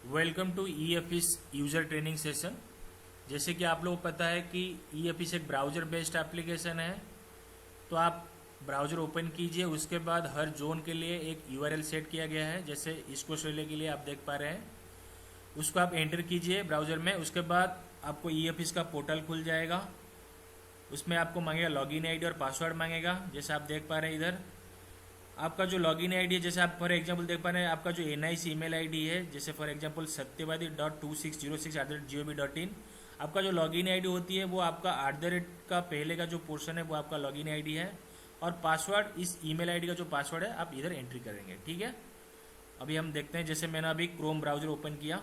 Welcome to e office user training session. जैसे कि आप लोगों को पता है कि ई ऑफिस एक ब्राउज़र बेस्ड एप्लीकेशन है। तो आप ब्राउज़र ओपन कीजिए, उसके बाद हर जोन के लिए एक यूआरएल सेट किया गया है। जैसे ईस्ट कोस्ट रेलवे के लिए आप देख पा रहे हैं, उसको आप एंटर कीजिए ब्राउज़र में। उसके बाद आपको ई ऑफिस का पोर्टल खुल जाएगा। उसमें आपको मांगेगा लॉगिन आईडी और पासवर्ड मांगेगा। जैसे आप देख पा रहे हैं इधर आपका जो लॉगिन आईडी है, जैसे आप फॉर एग्जांपल देख पा रहे हैं आपका जो NIC ईमेल आईडी है, जैसे फॉर एग्जांपल satyavadi.2606@gov.in। आपका जो लॉगिन आईडी होती है वो आपका @ का पहले का जो पोर्शन है वो आपका लॉगिन आईडी है, और पासवर्ड इस ईमेल आईडी का जो पासवर्ड है आप इधर एंट्री करेंगे। ठीक है, अभी हम देखते हैं। जैसे मैंने अभी क्रोम ब्राउजर ओपन किया,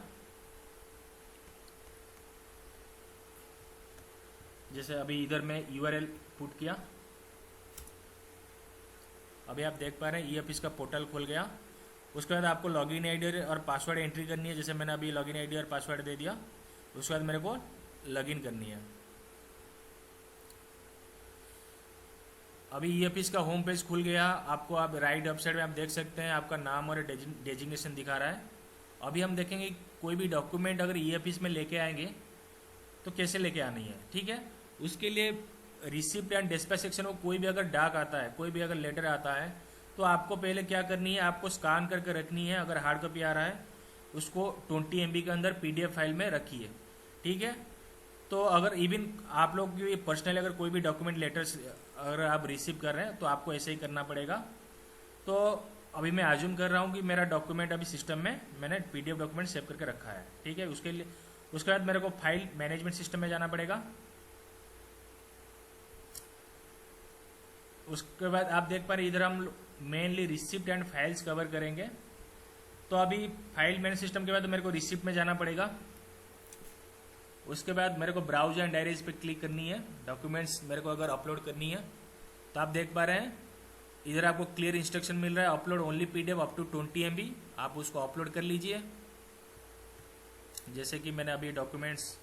जैसे अभी इधर मैं URL पुट किया, अभी आप देख पा रहे हैं ई ऑफिस का पोर्टल खुल गया। उसके बाद आपको लॉगिन आईडी और पासवर्ड एंट्री करनी है। जैसे मैंने अभी लॉगिन आईडी और पासवर्ड दे दिया, उसके बाद मेरे को लॉगिन करनी है। अभी ई ऑफिस का होम पेज खुल गया। आपको आप राइट अप साइड में आप देख सकते हैं आपका नाम और डेजिग्नेशन दिखा रहा है। अभी हम देखेंगे कोई भी डॉक्यूमेंट अगर ई ऑफिस में लेके आएंगे तो कैसे लेके आनी है। ठीक है, उसके लिए रिसिप्ट एंड डिस्पैच सेक्शन में कोई भी अगर डाक आता है, कोई भी अगर लेटर आता है, तो आपको पहले क्या करनी है, आपको स्कैन करके रखनी है। अगर हार्ड कॉपी आ रहा है उसको 20 MB के अंदर PDF फाइल में रखिए। ठीक है, तो अगर इवन आप लोग की पर्सनली अगर कोई भी डॉक्यूमेंट लेटर्स अगर आप रिसीव कर रहे हैं तो आपको ऐसे ही करना पड़ेगा। तो अभी मैं आज्यूम कर रहा हूँ कि मेरा डॉक्यूमेंट अभी सिस्टम में मैंने PDF डॉक्यूमेंट सेव करके रखा है। ठीक है, उसके लिए उसके बाद मेरे को फाइल मैनेजमेंट सिस्टम में जाना पड़ेगा। उसके बाद आप देख पा रहे इधर हम mainly receipt and files cover करेंगे। तो अभी फाइल मैनेज सिस्टम के बाद मेरे को रिसिप्ट में जाना पड़ेगा। उसके बाद मेरे को ब्राउज एंड डायरीज पे क्लिक करनी है। डॉक्यूमेंट्स मेरे को अगर अपलोड करनी है तो आप देख पा रहे हैं इधर आपको क्लियर इंस्ट्रक्शन मिल रहा है, upload only PDF up to 20 MB। आप उसको अपलोड कर लीजिए। जैसे कि मैंने अभी डॉक्यूमेंट्स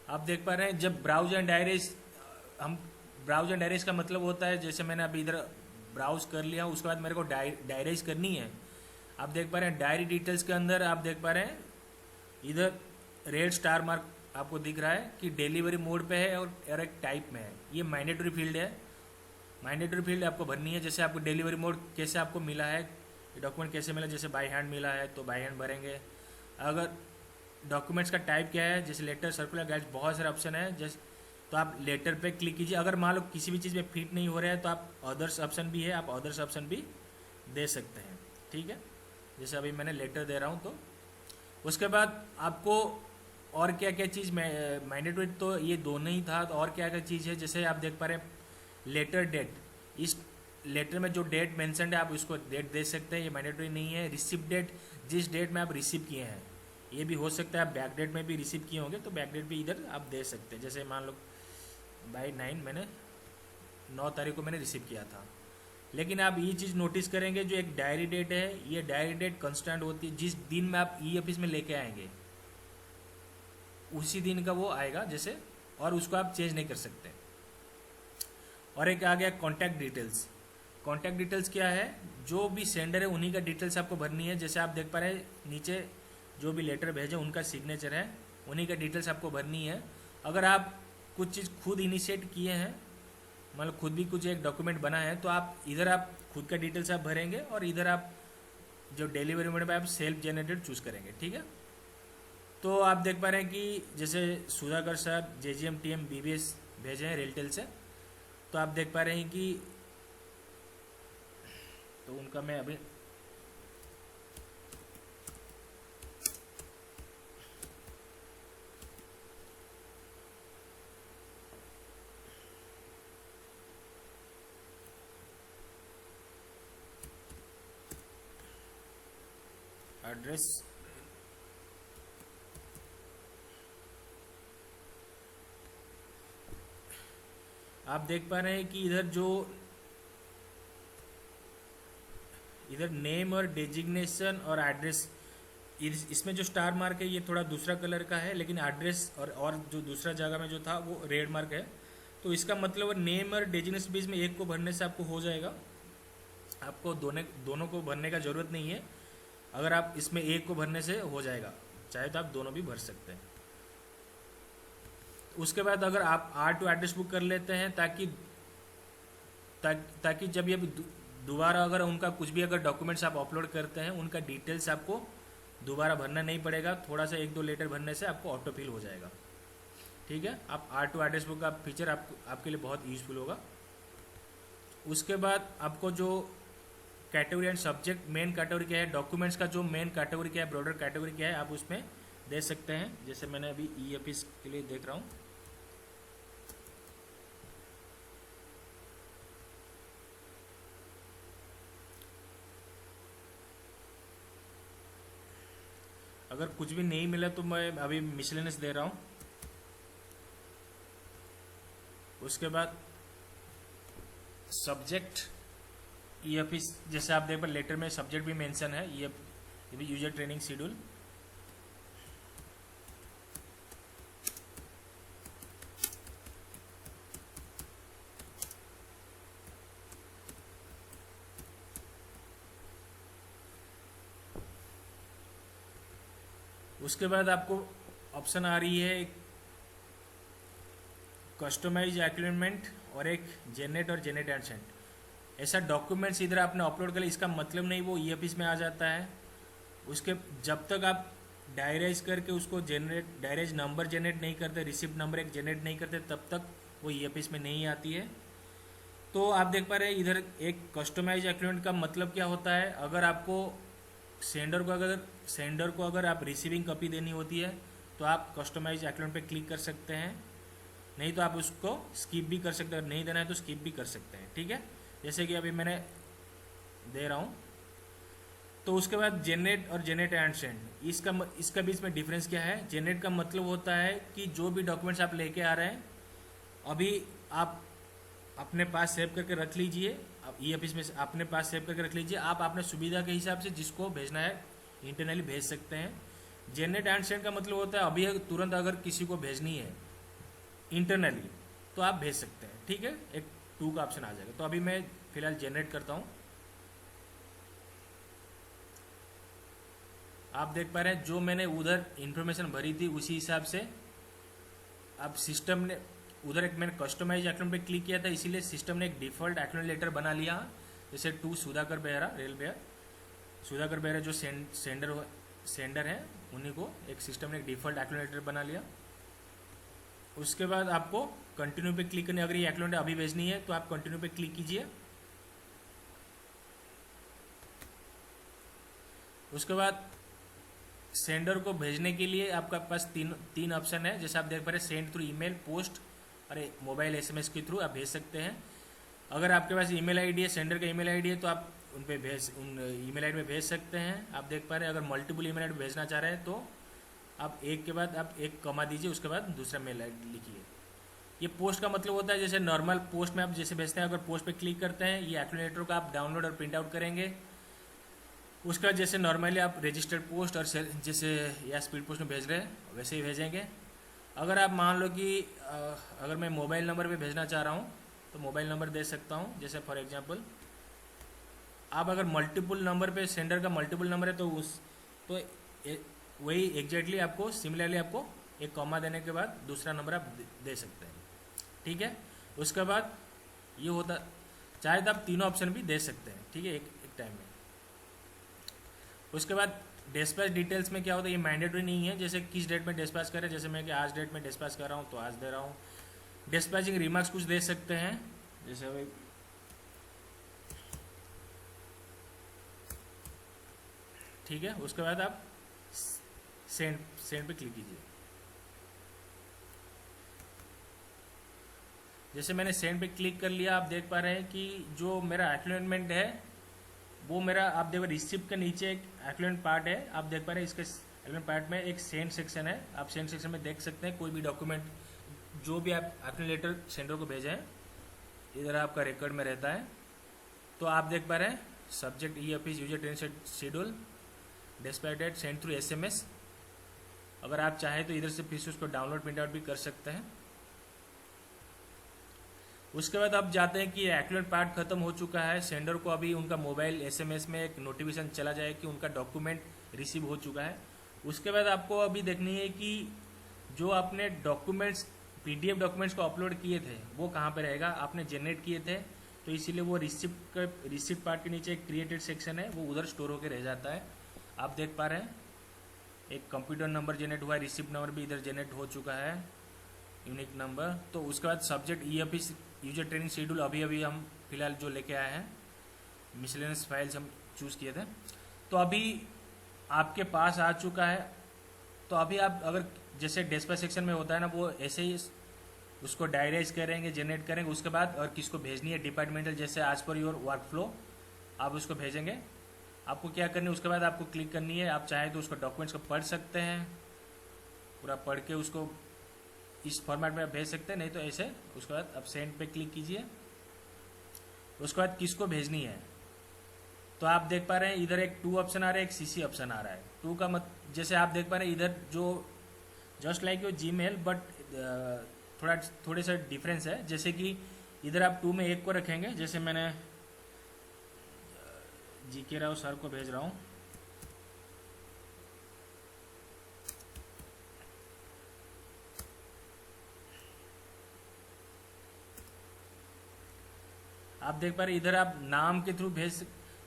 आप देख पा रहे हैं, जब ब्राउज एंड डायरीज का मतलब होता है, जैसे मैंने अभी इधर ब्राउज कर लिया, उसके बाद मेरे को डायरीज करनी है। आप देख पा रहे हैं डायरी डिटेल्स के अंदर आप देख पा रहे हैं इधर रेड स्टार मार्क आपको दिख रहा है कि डिलीवरी मोड पे है और एक टाइप में है। ये मैंडेटरी फील्ड है, मैंडेटरी फील्ड आपको भरनी है। जैसे आपको डिलीवरी मोड कैसे आपको मिला है, डॉक्यूमेंट कैसे मिला, जैसे बाई हैंड मिला है तो बाई हैंड भरेंगे। अगर डॉक्यूमेंट्स का टाइप क्या है, जैसे लेटर, सर्कुलर, गाइड्स, बहुत सारे ऑप्शन है। जैसे तो आप लेटर पे क्लिक कीजिए। अगर मान लो किसी भी चीज़ में फिट नहीं हो रहा है तो आप अदर्स ऑप्शन भी है, आप अदर्स ऑप्शन भी दे सकते हैं। ठीक है, जैसे अभी मैंने लेटर दे रहा हूँ। तो उसके बाद आपको और क्या क्या चीज़ मैंडेटरी, तो ये दोनों ही था। तो और क्या क्या चीज़ है, जैसे आप देख पा रहे हैं लेटर डेट, इस लेटर में जो डेट मेंशन्ड है आप उसको डेट दे सकते हैं, ये मैंडेटरी नहीं है। रिसिप्ट डेट, जिस डेट में आप रिसीव किए हैं, ये भी हो सकता है आप बैक डेट में भी रिसीव किए होंगे तो बैक डेट भी इधर आप दे सकते हैं। जैसे मान लो बाई 9 मैंने 9 तारीख को मैंने रिसीव किया था। लेकिन आप ये चीज़ नोटिस करेंगे जो एक डायरी डेट है, ये डायरी डेट कंस्टेंट होती है। जिस दिन में आप ई ऑफिस में लेके आएंगे उसी दिन का वो आएगा जैसे, और उसको आप चेंज नहीं कर सकते। और एक आ गया कॉन्टैक्ट डिटेल्स। कॉन्टैक्ट डिटेल्स क्या है, जो भी सेंडर है उन्हीं का डिटेल्स आपको भरनी है। जैसे आप देख पा रहे हैं नीचे जो भी लेटर भेजे उनका सिग्नेचर है, उन्हीं का डिटेल्स आपको भरनी है। अगर आप कुछ चीज़ खुद इनिशिएट किए हैं, मतलब खुद भी कुछ एक डॉक्यूमेंट बना है, तो आप इधर आप खुद का डिटेल्स आप भरेंगे और इधर आप जो डिलीवरी मोड में आप सेल्फ जनरेटेड चूज़ करेंगे। ठीक है, तो आप देख पा रहे हैं कि जैसे सुधाकर साहब JGM TM BBS भेजे हैं रेलटेल से, तो आप देख पा रहे हैं कि तो उनका मैं अभी एड्रेस आप देख पा रहे हैं कि इधर नेम और डेजिग्नेशन और एड्रेस, इसमें जो स्टार मार्क है ये थोड़ा दूसरा कलर का है, लेकिन एड्रेस और जो दूसरा जगह में जो था वो रेड मार्क है। तो इसका मतलब नेम और डेजिग्नेशन बीच में एक को भरने से आपको हो जाएगा। आपको दोनों को भरने का ज़रूरत नहीं है। अगर आप इसमें एक को भरने से हो जाएगा, चाहे तो आप दोनों भी भर सकते हैं। उसके बाद अगर आप R2 एड्रेस बुक कर लेते हैं ताकि जब ये दोबारा अगर उनका कुछ भी अगर डॉक्यूमेंट्स आप अपलोड करते हैं, उनका डिटेल्स आपको दोबारा भरना नहीं पड़ेगा। थोड़ा सा 1-2 लेटर भरने से आपको ऑटो फिल हो जाएगा। ठीक है, आप R2 एड्रेस बुक का फीचर आपके लिए बहुत यूजफुल होगा। उसके बाद आपको जो category and subject, main category क्या है, डॉक्यूमेंट्स का जो मेन कैटेगरी क्या है, ब्रॉडर कैटेगरी क्या है, आप उसमें दे सकते हैं। जैसे मैंने अभी EFS के लिए देख रहा हूँ। अगर कुछ भी नहीं मिला तो मैं अभी मिसलेनियस दे रहा हूँ। उसके बाद सब्जेक्ट EFS, जैसे आप देख पर लेटर में सब्जेक्ट भी मेंशन है, ये भी यूजर ट्रेनिंग शेड्यूल। उसके बाद आपको ऑप्शन आ रही है कस्टमाइज एक्यूरेंट और एक जेनरेट और जेनरेट एंड सेंड। ऐसा डॉक्यूमेंट्स इधर आपने अपलोड कर लिया, इसका मतलब नहीं वो EFS में आ जाता है। उसके जब तक आप डायराइज करके उसको डायराइज नंबर जनरेट नहीं करते, रिसिप्ट नंबर एक जनरेट नहीं करते, तब तक वो EFS में नहीं आती है। तो आप देख पा रहे हैं इधर एक कस्टमाइज एक्यूरेंट का मतलब क्या होता है। अगर आपको सेंडर को अगर आप रिसीविंग कॉपी देनी होती है तो आप कस्टमाइज एक्यूरेंट पे क्लिक कर सकते हैं, नहीं तो आप उसको स्किप भी कर सकते हैं। नहीं देना है तो स्किप भी कर सकते हैं। ठीक है, जैसे कि अभी मैंने दे रहा हूँ। तो उसके बाद जेनरेट और जेनरेट एंड सेंड, इसका बीच में डिफरेंस क्या है। जेनरेट का मतलब होता है कि जो भी डॉक्यूमेंट्स आप लेके आ रहे हैं अभी आप अपने पास सेव करके रख लीजिए। अब EFS में अपने पास सेव करके रख लीजिए। आप अपने सुविधा के हिसाब से जिसको भेजना है इंटरनली भेज सकते हैं। जेनरेट एंड सेंड का मतलब होता है अभी तुरंत अगर किसी को भेजनी है इंटरनली तो आप भेज सकते हैं। ठीक है, एक 2 का ऑप्शन आ जाएगा। तो अभी मैं फिलहाल जनरेट करता हूँ। आप देख पा रहे हैं जो मैंने उधर इंफॉर्मेशन भरी थी उसी हिसाब से अब सिस्टम ने उधर एक मैंने कस्टमाइज एक्यूरेंट पे क्लिक किया था, इसीलिए सिस्टम ने एक डिफ़ॉल्ट एक्यूरेंट लेटर बना लिया। जैसे टू सुधाकर बेहरा, रेल बेहरा, सुधाकर बेहरा जो सेंडर है उन्हीं को एक सिस्टम ने एक डिफ़ॉल्ट एक्यूरेंट लेटर बना लिया। उसके बाद आपको कंटिन्यू पे क्लिक करनी, अगर ये एक्यूरेंट अभी भेजनी है तो आप कंटिन्यू पे क्लिक कीजिए। उसके बाद सेंडर को भेजने के लिए आपका पास तीन ऑप्शन है। जैसे आप देख पा रहे हैं सेंड थ्रू ईमेल, पोस्ट और मोबाइल SMS के थ्रू आप भेज सकते हैं। अगर आपके पास ईमेल आईडी है, सेंडर का ईमेल आईडी है, तो आप उन ईमेल आईडी में भेज सकते हैं। आप देख पा रहे हैं अगर मल्टीपल ईमेल आईडी भेजना चाह रहे हैं तो आप एक के बाद आप एक कमा दीजिए, उसके बाद दूसरा मेल आईडी लिखिए। ये पोस्ट का मतलब होता है जैसे नॉर्मल पोस्ट में आप जैसे भेजते हैं, अगर पोस्ट पे क्लिक करते हैं ये एक्यूरेंट लेटर को आप डाउनलोड और प्रिंट आउट करेंगे। उसका जैसे नॉर्मली आप रजिस्टर्ड पोस्ट और जैसे या स्पीड पोस्ट में भेज रहे हैं वैसे ही भेजेंगे। अगर आप मान लो कि अगर मैं मोबाइल नंबर पे भेजना चाह रहा हूँ तो मोबाइल नंबर दे सकता हूँ। जैसे फॉर एग्जांपल आप अगर मल्टीपल नंबर पे सेंडर का मल्टीपल नंबर है तो वही एग्जैक्टली आपको सिमिलरली आपको एक कॉमा देने के बाद दूसरा नंबर आप दे सकते हैं। ठीक है, उसके बाद ये होता चाहे तो आप तीनों ऑप्शन भी दे सकते हैं। ठीक है, एक टाइम में। उसके बाद डिस्पैच डिटेल्स में क्या होता है, ये मैंडेटरी नहीं है जैसे किस डेट में डिस्पैच करें। जैसे मैं कि आज डेट में डिस्पैच कर रहा हूँ तो आज दे रहा हूँ। डिस्पैचिंग रिमार्क्स कुछ दे सकते हैं, जैसे भाई ठीक है। उसके बाद आप सेंड पे क्लिक कीजिए। जैसे मैंने सेंड पे क्लिक कर लिया, आप देख पा रहे हैं कि जो मेरा एक्नॉलेजमेंट है वो मेरा आप देखो रिसिप्ट के नीचे एक एक्यूरेंट पार्ट है। आप देख पा रहे हैं इसके एक्यूरेंट पार्ट में एक सेंड सेक्शन है। आप सेंड सेक्शन में देख सकते हैं कोई भी डॉक्यूमेंट जो भी आप एक्यूरेंट लेटर सेंडर को भेजें इधर आपका रिकॉर्ड में रहता है। तो आप देख पा रहे हैं subject EFS user training schedule, dispatch date, send through SMS। अगर आप चाहें तो इधर से फिर से उसको डाउनलोड प्रिंट आउट भी कर सकते हैं। उसके बाद अब जाते हैं कि एक्यूरेट पार्ट खत्म हो चुका है, सेंडर को अभी उनका मोबाइल एसएमएस में एक नोटिफिकेशन चला जाए कि उनका डॉक्यूमेंट रिसीव हो चुका है। उसके बाद आपको अभी देखनी है कि जो आपने डॉक्यूमेंट्स पीडीएफ डॉक्यूमेंट्स को अपलोड किए थे वो कहाँ पे रहेगा, आपने जनरेट किए थे तो इसीलिए वो रिसिप्ट पार्ट के नीचे एक क्रिएटेड सेक्शन है, वो उधर स्टोर होकर रह जाता है। आप देख पा रहे हैं एक कंप्यूटर नंबर जनरेट हुआ है, रिसिप्ट नंबर भी इधर जनरेट हो चुका है, यूनिक नंबर। तो उसके बाद subject EAP user training schedule अभी हम फिलहाल जो लेके आए हैं, मिसलेनियस फाइल्स हम चूज़ किए थे, तो अभी आपके पास आ चुका है। तो अभी आप अगर जैसे डेस्पैच सेक्शन में होता है ना, वो ऐसे ही उसको डायराइज करेंगे, जनरेट करेंगे, उसके बाद और किसको भेजनी है डिपार्टमेंटल, जैसे आज पर योर वर्क फ्लो आप उसको भेजेंगे। आपको क्या करनी है, उसके बाद आपको क्लिक करनी है, आप चाहे तो उसको डॉक्यूमेंट्स को पढ़ सकते हैं, पूरा पढ़ के उसको इस फॉर्मेट में आप भेज सकते हैं, नहीं तो ऐसे। उसके बाद आप सेंड पे क्लिक कीजिए, उसके बाद किसको भेजनी है तो आप देख पा रहे हैं इधर एक 2 ऑप्शन आ रहा है, एक सीसी ऑप्शन आ रहा है। 2 का जैसे आप देख पा रहे हैं इधर जो just like your Gmail but थोड़े सा डिफरेंस है। जैसे कि इधर आप 2 में 1 को रखेंगे, जैसे मैंने जीके राव सर को भेज रहा हूँ, आप देख पा रहे इधर आप नाम के थ्रू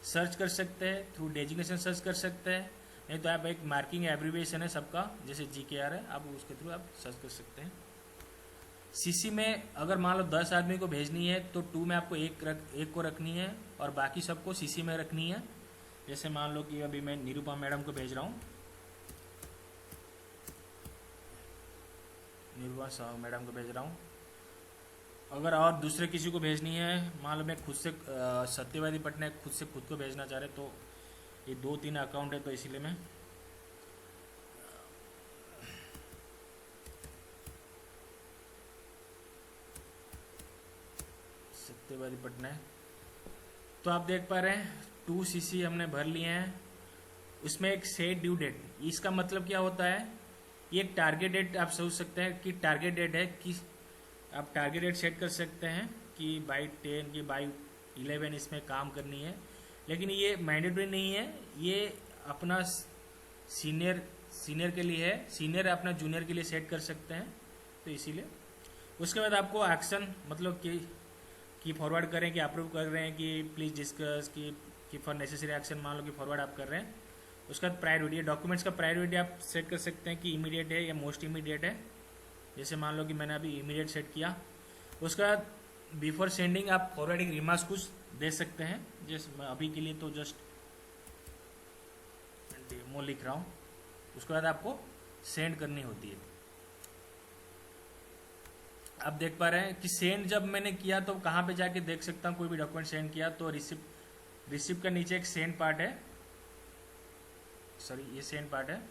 सर्च कर सकते हैं, थ्रू डेजिग्नेशन सर्च कर सकते हैं, नहीं तो आप एक मार्किंग एब्रीविएशन है सबका, जैसे जीकेआर है, आप उसके थ्रू आप सर्च कर सकते हैं। सीसी में अगर मान लो 10 आदमी को भेजनी है तो 2 में आपको एक को रखनी है और बाकी सबको सीसी में रखनी है। जैसे मान लो कि अभी मैं निरूपा मैडम को भेज रहा हूँ, निरूपा साहू मैडम को भेज रहा हूँ। अगर और दूसरे किसी को भेजनी है, मान लो मैं खुद से सत्यवादी पटनायक खुद को भेजना चाह रहे, तो ये 2-3 अकाउंट है तो इसीलिए मैं सत्यवादी पटनायक, तो आप देख पा रहे हैं 2 सीसी हमने भर लिए हैं। उसमें एक सेट ड्यू डेट, इसका मतलब क्या होता है, ये एक टारगेट डेट आप सोच सकते हैं कि टारगेट डेट है कि आप टारगेट डेट सेट कर सकते हैं कि बाई 10 की बाई 11 इसमें काम करनी है, लेकिन ये मैंडेटरी नहीं है, ये अपना सीनियर के लिए है, सीनियर अपना जूनियर के लिए सेट कर सकते हैं, तो इसीलिए। उसके बाद आपको एक्शन मतलब कि फॉरवर्ड करें कि अप्रूव कर रहे हैं कि प्लीज़ डिस्कस कि फॉर नेसेसरी एक्शन मान लो कि फॉरवर्ड आप कर रहे हैं। उसके बाद प्रायोरिटी, डॉक्यूमेंट्स का प्रायोरिटी आप सेट कर सकते हैं कि इमीडिएट है या मोस्ट इमीडिएट है, जैसे मान लो कि मैंने अभी इमीडिएट सेट किया। उसके बाद बिफोर सेंडिंग आप फॉरवर्डिंग रिमार्क्स कुछ दे सकते हैं, जैसे मैं अभी के लिए तो जस्ट डेमो लिख रहा हूँ। उसके बाद आपको सेंड करनी होती है। आप देख पा रहे हैं कि सेंड जब मैंने किया तो कहाँ पे जाके देख सकता हूँ, कोई भी डॉक्यूमेंट सेंड किया तो रिसिप्ट का नीचे एक सेंड पार्ट है, सॉरी ये सेंड पार्ट है।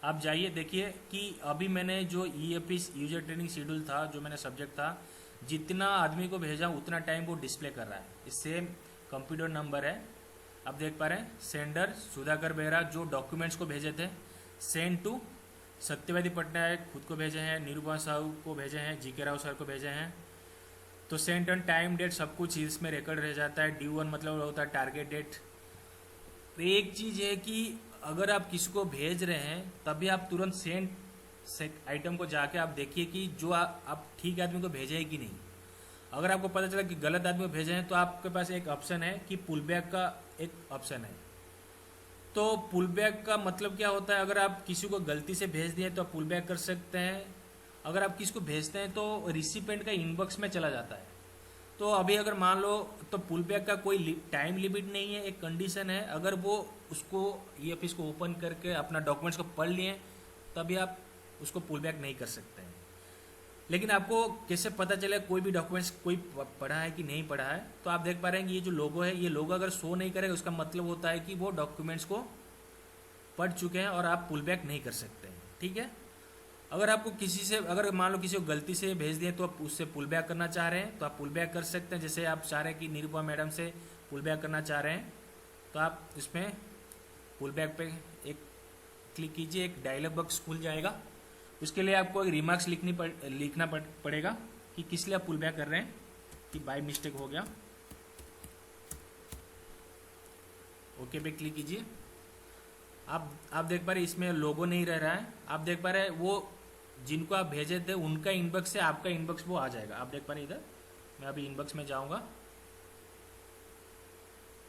आप जाइए देखिए कि अभी मैंने जो ईएपी यूजर ट्रेनिंग शेड्यूल था, जो मैंने सब्जेक्ट था, जितना आदमी को भेजा उतना टाइम वो डिस्प्ले कर रहा है। सेम कंप्यूटर नंबर है, आप देख पा रहे हैं सेंडर सुधाकर बेहरा जो डॉक्यूमेंट्स को भेजे थे, सेंड टू सत्यवादी पटनायक खुद को भेजे हैं, निरूपा साहू को भेजे हैं, जीके राव सर को भेजे हैं। तो सेंड एंड टाइम डेट सब कुछ इसमें रिकॉर्ड रह जाता है। D1 मतलब होता है टारगेट डेट। तो एक चीज़ है कि अगर आप किसी को भेज रहे हैं तभी आप तुरंत सेंड आइटम को जाके आप देखिए कि जो आप ठीक आदमी को भेजे है कि नहीं। अगर आपको पता चला कि गलत आदमी को भेजे हैं तो आपके पास एक ऑप्शन है कि पुल बैक का एक ऑप्शन है। तो पुल बैक का मतलब क्या होता है, अगर आप किसी को गलती से भेज दिए तो आप पुल बैक कर सकते हैं। अगर आप किसी को भेजते हैं तो रिसिपेंट का इनबॉक्स में चला जाता है। तो अभी अगर मान लो तो पुल बैक का कोई टाइम लिमिट नहीं है, एक कंडीशन है, अगर वो उसको ईएफएस को ओपन करके अपना डॉक्यूमेंट्स को पढ़ लिए तभी आप उसको पुल बैक नहीं कर सकते हैं। लेकिन आपको कैसे पता चले कोई भी डॉक्यूमेंट्स कोई पढ़ा है कि नहीं पढ़ा है, तो आप देख पा रहे हैं कि ये जो लोगो है, ये लोगो अगर शो नहीं करेगा उसका मतलब होता है कि वो डॉक्यूमेंट्स को पढ़ चुके हैं और आप पुल बैक नहीं कर सकते हैं। ठीक है, अगर आपको किसी से अगर मान लो किसी को गलती से भेज दिए तो आप उससे पुल बैक करना चाह रहे हैं तो आप पुल बैक कर सकते हैं। जैसे आप चाह रहे हैं कि निरूपा मैडम से पुल बैक करना चाह रहे हैं तो आप इसमें पुल बैक पे एक क्लिक कीजिए, एक डायलॉग बॉक्स खुल जाएगा। उसके लिए आपको एक रिमार्क्स लिखना पड़ेगा। कि किस लिए आप पुल बैक कर रहे हैं, कि बाय मिस्टेक हो गया। ओके पे क्लिक कीजिए। आप देख पा रहे इसमें लोगो नहीं रह रहा है। आप देख पा रहे वो जिनको आप भेजे थे उनका इनबॉक्स से आपका इनबॉक्स वो आ जाएगा। आप देख पा रहे इधर, मैं अभी इनबॉक्स में जाऊंगा।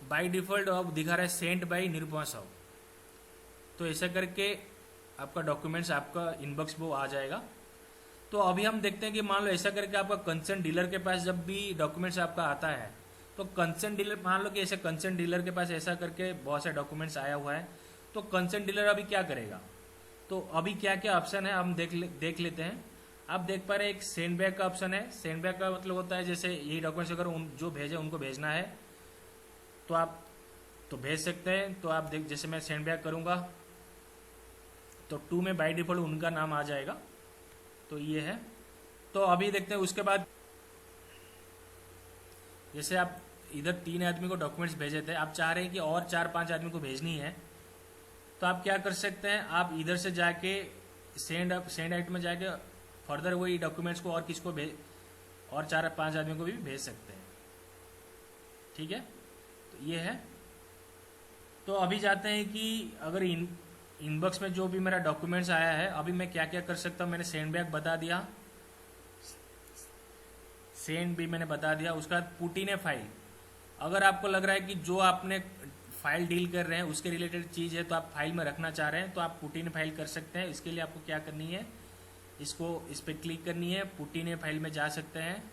बाय डिफॉल्ट अब दिखा रहा है सेंट बाय निरुपमा साहू। तो ऐसा करके आपका डॉक्यूमेंट्स आपका इनबॉक्स वो आ जाएगा। तो अभी हम देखते हैं कि मान लो ऐसा करके आपका कंसर्न डीलर के पास जब भी डॉक्यूमेंट्स आपका आता है, तो कंसर्न डीलर, मान लो कि ऐसे कंसर्न डीलर के पास ऐसा करके बहुत सारे डॉक्यूमेंट्स आया हुआ है, तो कंसर्न डीलर अभी क्या करेगा। तो अभी क्या क्या ऑप्शन है हम देख लेते हैं। आप देख पा रहे एक सेंड बैक का ऑप्शन है। सेंड बैक का मतलब होता है जैसे यही डॉक्यूमेंट्स अगर जो भेजे उनको भेजना है तो आप तो भेज सकते हैं। तो आप देख, जैसे मैं सेंड बैक करूंगा तो 2 में बाय डिफॉल्ट उनका नाम आ जाएगा। तो ये है। तो अभी देखते हैं उसके बाद, जैसे आप इधर 3 आदमी को डॉक्यूमेंट्स भेजे थे, आप चाह रहे हैं कि और 4-5 आदमी को भेजनी है, तो आप क्या कर सकते हैं, आप इधर से जाके सेंड आइटम में जाके फर्दर वही डॉक्यूमेंट्स को और किसको भेज, और 4-5 आदमी को भी भेज सकते हैं। ठीक है, तो ये है। तो अभी जाते हैं कि अगर इनबॉक्स में जो भी मेरा डॉक्यूमेंट्स आया है, अभी मैं क्या क्या कर सकता हूँ। मैंने सेंड बैक बता दिया, सेंड भी मैंने बता दिया। उसके बाद पुट इन ए फाइल। अगर आपको लग रहा है कि जो आपने फाइल डील कर रहे हैं उसके रिलेटेड चीज़ है तो आप फाइल में रखना चाह रहे हैं, तो आप पुट इन फाइल कर सकते हैं। इसके लिए आपको क्या करनी है, इस पर क्लिक करनी है, पुट इन फाइल में जा सकते हैं।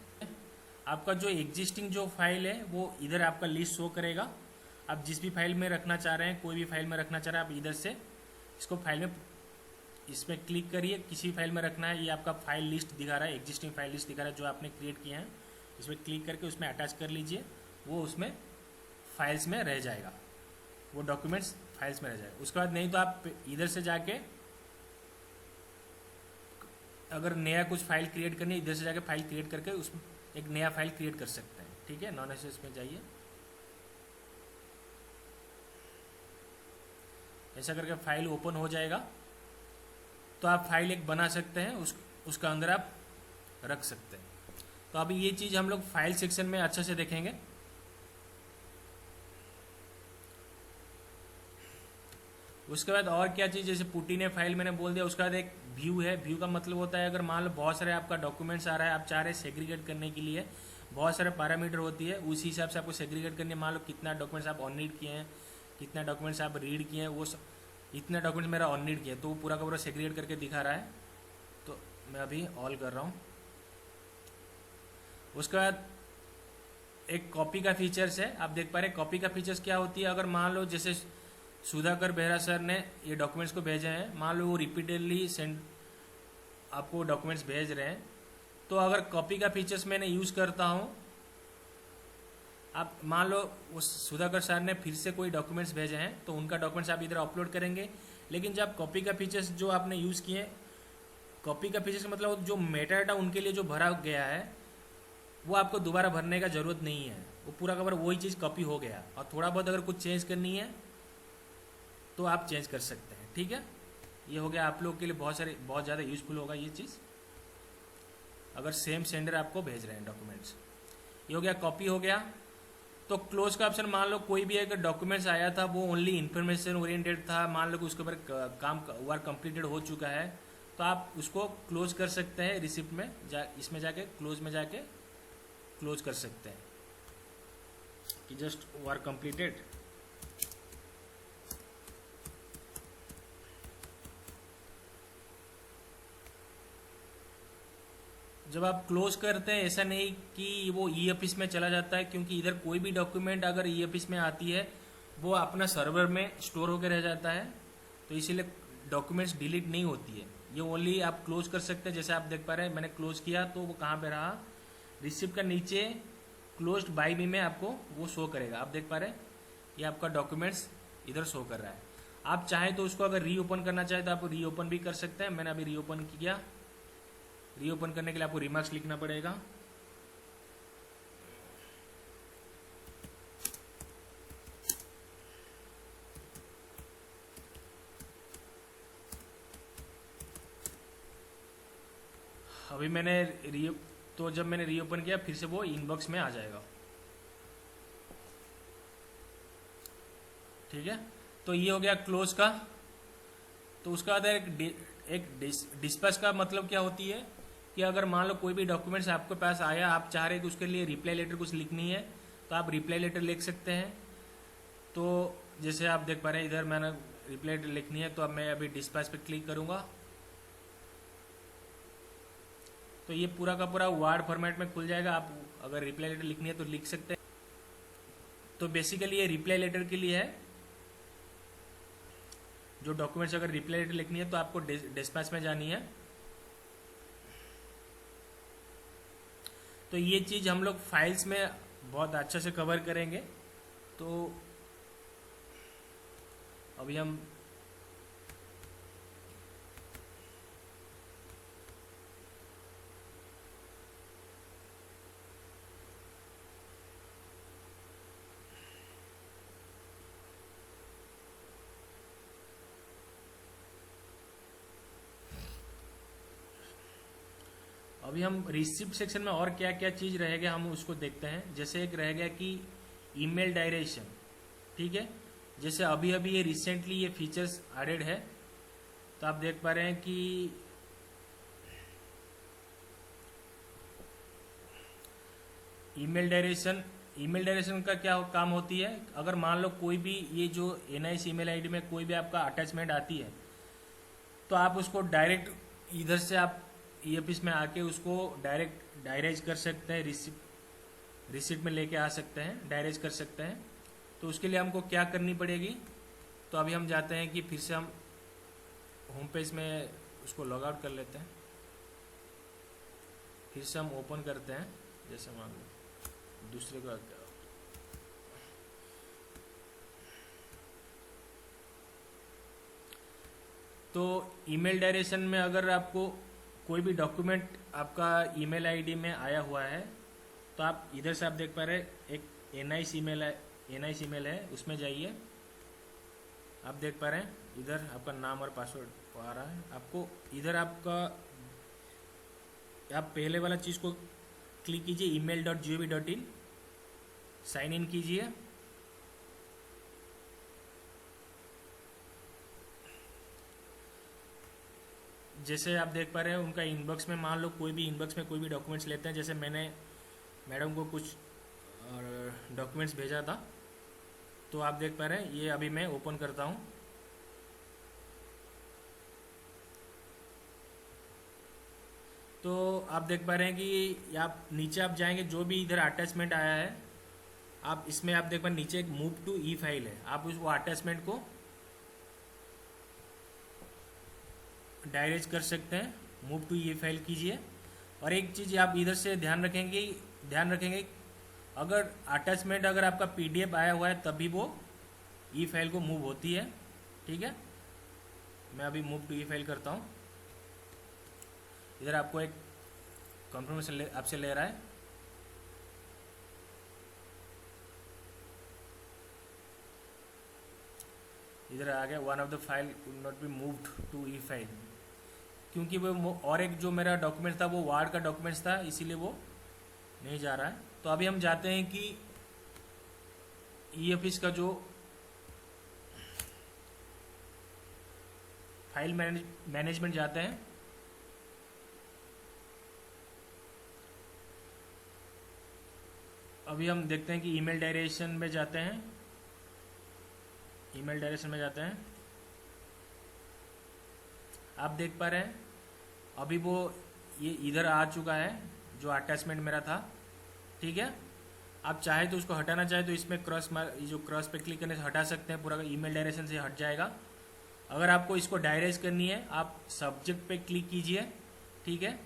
आपका जो एग्जिस्टिंग जो फाइल है वो इधर आपका लिस्ट शो करेगा। आप जिस भी फाइल में रखना चाह रहे हैं, कोई भी फाइल में रखना चाह रहे हैं, आप इधर से इसको फाइल में, इसमें क्लिक करिए, किसी फाइल में रखना है। ये आपका फाइल लिस्ट दिखा रहा है, एग्जिस्टिंग फाइल लिस्ट दिखा रहा है जो आपने क्रिएट किए हैं। इसमें क्लिक करके उसमें अटैच कर लीजिए, वो उसमें फाइल्स में रह जाएगा, वो डॉक्यूमेंट्स फाइल्स में रह जाएगा। उसके बाद नहीं तो आप इधर से जाके अगर नया कुछ फाइल क्रिएट करनी है, इधर से जाके फाइल क्रिएट करके उसमें एक नया फाइल क्रिएट कर सकते हैं। ठीक है, नॉन एसएस में जाइए, ऐसा करके फाइल ओपन हो जाएगा। तो आप फाइल एक बना सकते हैं, उसका अंदर आप रख सकते हैं। तो अभी ये चीज़ हम लोग फाइल सेक्शन में अच्छे से देखेंगे। उसके बाद और क्या चीज़, जैसे पुट इन फाइल मैंने बोल दिया। उसके बाद एक व्यू है। व्यू का मतलब होता है अगर मान लो बहुत सारे आपका डॉक्यूमेंट्स आ रहा है, आप चाह रहे हैं सेग्रीगेट करने के लिए, बहुत सारे पैरामीटर होती है, उसी हिसाब से आपको सेग्रीगेट करनी है। मान लो कितना डॉक्यूमेंट्स आप ऑन रीड किए हैं, कितना डॉक्यूमेंट्स आप रीड किए हैं, वो इतना डॉक्यूमेंट्स मेरा ऑन रीड किया, तो वो पूरा का पूरा सेग्रीगेट करके दिखा रहा है। तो मैं अभी ऑल कर रहा हूँ। उसके बाद एक कॉपी का फीचर्स है। आप देख पा रहे कॉपी का फीचर्स क्या होती है। अगर मान लो जैसे सुधाकर बेहरा सर ने ये डॉक्यूमेंट्स को भेजे हैं, मान लो वो रिपीटेडली आपको डॉक्यूमेंट्स भेज रहे हैं, तो अगर कॉपी का फीचर्स मैंने यूज़ करता हूँ, आप मान लो उस सुधाकर सर ने फिर से कोई डॉक्यूमेंट्स भेजे हैं, तो उनका डॉक्यूमेंट्स आप इधर अपलोड करेंगे। लेकिन जब कॉपी का फीचर्स जो आपने यूज़ किए, कॉपी का फीचर्स का मतलब जो मेटाडाटा उनके लिए जो भरा गया है वो आपको दोबारा भरने का ज़रूरत नहीं है, वो पूरा का पूरा वही चीज़ कॉपी हो गया। और थोड़ा बहुत अगर कुछ चेंज करनी है तो आप चेंज कर सकते हैं। ठीक है, ये हो गया आप लोग के लिए बहुत ज़्यादा यूज़फुल होगा ये चीज़, अगर सेम सेंडर आपको भेज रहे हैं डॉक्यूमेंट्स। ये हो गया, कॉपी हो गया। तो क्लोज का ऑप्शन, मान लो कोई भी अगर डॉक्यूमेंट्स आया था वो ओनली इन्फॉर्मेशन ओरिएंटेड था, मान लो कि उसके ऊपर काम वर्क कंप्लीटेड हो चुका है, तो आप उसको क्लोज कर सकते हैं। रिसिप्ट में इसमें जाके क्लोज में जाके क्लोज कर सकते हैं कि जस्ट वर्क कंप्लीटेड। जब आप क्लोज करते हैं, ऐसा नहीं कि वो ई ऑफिस में चला जाता है, क्योंकि इधर कोई भी डॉक्यूमेंट अगर ई ऑफिस में आती है वो अपना सर्वर में स्टोर होकर रह जाता है, तो इसीलिए डॉक्यूमेंट्स डिलीट नहीं होती है। ये ओनली आप क्लोज कर सकते हैं। जैसे आप देख पा रहे हैं मैंने क्लोज किया तो वो कहाँ पे रहा, रिसिप्ट का नीचे क्लोज्ड बाय मी में आपको वो शो करेगा। आप देख पा रहे हैं ये आपका डॉक्यूमेंट्स इधर शो कर रहा है। आप चाहें तो उसको अगर रीओपन करना चाहें तो आप रीओपन भी कर सकते हैं। मैंने अभी रीओपन किया। रीओपन करने के लिए आपको रिमार्क्स लिखना पड़ेगा। अभी मैंने तो जब मैंने रीओपन किया फिर से वो इनबॉक्स में आ जाएगा। ठीक है, तो ये हो गया क्लोज का। तो उसका बाद एक डिस्पैच का मतलब क्या होती है कि अगर मान लो कोई भी डॉक्यूमेंट्स आपके पास आया, आप चाह रहे हैं कि उसके लिए रिप्लाई लेटर कुछ लिखनी है, तो आप रिप्लाई लेटर लिख सकते हैं। तो जैसे आप देख पा रहे हैं इधर मैंने रिप्लाई लेटर लिखनी है, तो अब मैं अभी डिस्पैच पे क्लिक करूंगा, तो ये पूरा का पूरा वर्ड फॉर्मेट में खुल जाएगा। आप अगर रिप्लाई लेटर लिखनी है तो लिख सकते हैं। तो बेसिकली ये रिप्लाई लेटर के लिए है। जो डॉक्यूमेंट्स अगर रिप्लाई लेटर लिखनी है तो आपको डिस्पैच में जानी है। तो ये चीज़ हम लोग फाइल्स में बहुत अच्छे से कवर करेंगे। तो अभी हम रिसिप्ट सेक्शन में और क्या क्या चीज़ रहेगा हम उसको देखते हैं। जैसे एक रह गया कि ईमेल डायरेक्शन। ठीक है, जैसे अभी अभी ये रिसेंटली ये फीचर्स एडेड है, तो आप देख पा रहे हैं कि ईमेल डायरेक्शन का क्या काम होती है। अगर मान लो कोई भी ये जो NIS ईमेल आईडी में कोई भी आपका अटैचमेंट आती है, तो आप उसको डायरेक्ट इधर से आप EFIS में आके उसको डायरेक्ट डायरेज कर सकते हैं, रिसिप्ट में लेके आ सकते हैं, डायरेज कर सकते हैं। तो उसके लिए हमको क्या करनी पड़ेगी, तो अभी हम जाते हैं कि फिर से हम होम पेज में उसको लॉग आउट कर लेते हैं, फिर से हम ओपन करते हैं। जैसे मान लो दूसरे को तो ईमेल डायरेक्शन में अगर आपको कोई भी डॉक्यूमेंट आपका ईमेल आईडी में आया हुआ है, तो आप इधर से आप देख पा रहे एक NIS ईमेल है, उसमें जाइए। आप देख पा रहे हैं इधर आपका नाम और पासवर्ड आ रहा है। आपको इधर आप पहले वाला चीज़ को क्लिक कीजिए, email.gov.in, साइन इन कीजिए। जैसे आप देख पा रहे हैं उनका इनबॉक्स में, मान लो कोई भी इनबॉक्स में कोई भी डॉक्यूमेंट्स लेते हैं। जैसे मैंने मैडम को कुछ डॉक्यूमेंट्स भेजा था, तो आप देख पा रहे हैं ये अभी मैं ओपन करता हूँ। तो आप देख पा रहे हैं कि आप नीचे आप जाएंगे, जो भी इधर अटैचमेंट आया है आप इसमें आप देख पा नीचे एक मूव टू ई फाइल है, आप उस वो अटैचमेंट को डायरेक्ट कर सकते हैं, मूव टू ई फाइल कीजिए। और एक चीज़ आप इधर से ध्यान रखेंगे अगर अटैचमेंट अगर आपका PDF आया हुआ है तभी वो ई फाइल को मूव होती है। ठीक है, मैं अभी मूव टू ई फाइल करता हूँ। इधर आपको एक कंफर्मेशन आपसे ले रहा है। इधर आ गया one of the file could not be moved to e file, क्योंकि वो और एक जो मेरा डॉक्यूमेंट था वो वार्ड का डॉक्यूमेंट्स था, इसीलिए वो नहीं जा रहा है। तो अभी हम जाते हैं कि EFIS का जो फाइल मैनेजमेंट जाते हैं। अभी हम देखते हैं कि ईमेल डायरेक्शन में जाते हैं, आप देख पा रहे हैं अभी वो ये इधर आ चुका है जो अटैचमेंट मेरा था। ठीक है, आप चाहे तो उसको हटाना चाहे तो इसमें क्रॉस पे क्लिक करने से हटा सकते हैं, पूरा ईमेल डायरेक्शन से हट जाएगा। अगर आपको इसको डायरेक्ट करनी है आप सब्जेक्ट पे क्लिक कीजिए। ठीक है,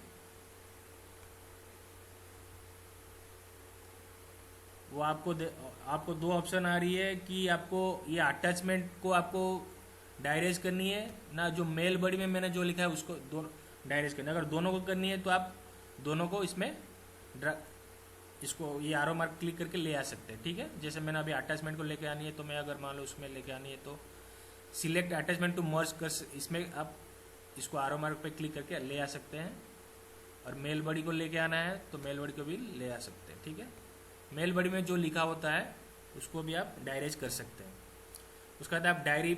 वो आपको दो ऑप्शन आ रही है कि आपको ये अटैचमेंट को आपको डायरेक्ट करनी है ना, जो मेल बॉडी में मैंने जो लिखा है उसको डायरेक्ट करनी है। अगर दोनों को करनी है तो आप दोनों को इसमें इसको ये आरो मार्क क्लिक करके ले आ सकते हैं। ठीक है, जैसे मैंने अभी अटैचमेंट को लेके आनी है, तो मैं अगर मान लो उसमें लेके आनी है तो सिलेक्ट अटैचमेंट टू मर्ज कर, इसमें आप इसको आरो मार्क पे क्लिक करके ले आ सकते हैं। और मेल बॉडी को लेके आना है तो मेल बॉडी को भी ले आ सकते हैं, ठीक है। मेल बॉडी में जो लिखा होता है उसको भी आप डायरेक्ट कर सकते हैं। उसके बाद आप डायरी,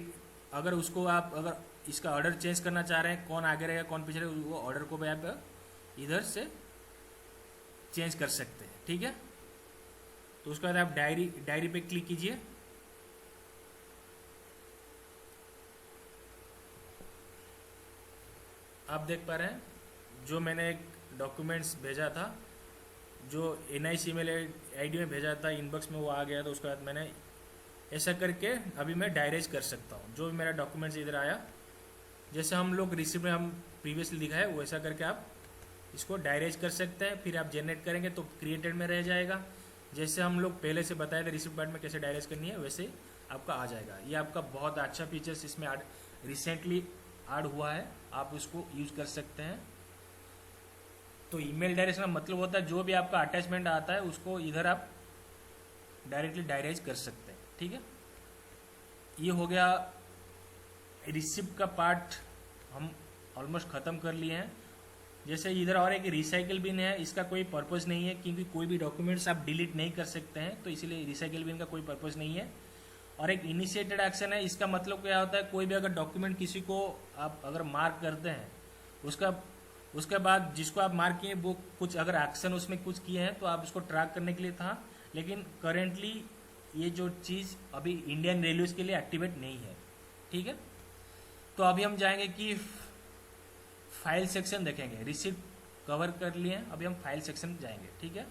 अगर उसको आप अगर इसका ऑर्डर चेंज करना चाह रहे हैं, कौन आगे रहेगा कौन पीछे रहेगा, वो ऑर्डर को भी आप इधर से चेंज कर सकते हैं, ठीक है। तो उसके बाद आप डायरी पे क्लिक कीजिए। आप देख पा रहे हैं जो मैंने एक डॉक्यूमेंट्स भेजा था, जो NIC ईमेल ID में भेजा था, इनबॉक्स में वो आ गया था। उसके बाद मैंने ऐसा करके अभी मैं डायरेक्ट कर सकता हूँ। जो भी मेरा डॉक्यूमेंट्स इधर आया, जैसे हम लोग रिसिप्ट में हम प्रीवियसली लिखा है वैसा करके आप इसको डायरेक्ट कर सकते हैं। फिर आप जनरेट करेंगे तो क्रिएटेड में रह जाएगा। जैसे हम लोग पहले से बताए थे रिसिप्ट पार्ट में कैसे डायरेक्ट करनी है, वैसे आपका आ जाएगा। ये आपका बहुत अच्छा फीचर्स इसमें रिसेंटली ऐड हुआ है, आप उसको यूज कर सकते हैं। तो ईमेल डायरेक्ट का मतलब होता है जो भी आपका अटैचमेंट आता है उसको इधर आप डायरेक्टली डायरेक्ट कर सकते हैं, ठीक है। ये हो गया रिसिप्ट का पार्ट, हम ऑलमोस्ट ख़त्म कर लिए हैं। जैसे इधर और एक रिसाइकिल बिन है, इसका कोई पर्पस नहीं है क्योंकि कोई भी डॉक्यूमेंट्स आप डिलीट नहीं कर सकते हैं, तो इसीलिए रिसाइकिल बिन का कोई पर्पस नहीं है। और एक इनिशिएटेड एक्शन है, इसका मतलब क्या होता है, कोई भी अगर डॉक्यूमेंट किसी को आप अगर मार्क करते हैं, उसके बाद जिसको आप मार्क किए वो कुछ अगर एक्शन उसमें कुछ किए हैं तो आप उसको ट्रैक करने के लिए था। लेकिन करेंटली ये जो चीज़ अभी इंडियन रेलवेज के लिए एक्टिवेट नहीं है, ठीक है। तो अभी हम जाएंगे कि फाइल सेक्शन देखेंगे। रिसिप्ट कवर कर लिए, अभी हम फाइल सेक्शन जाएंगे, ठीक है।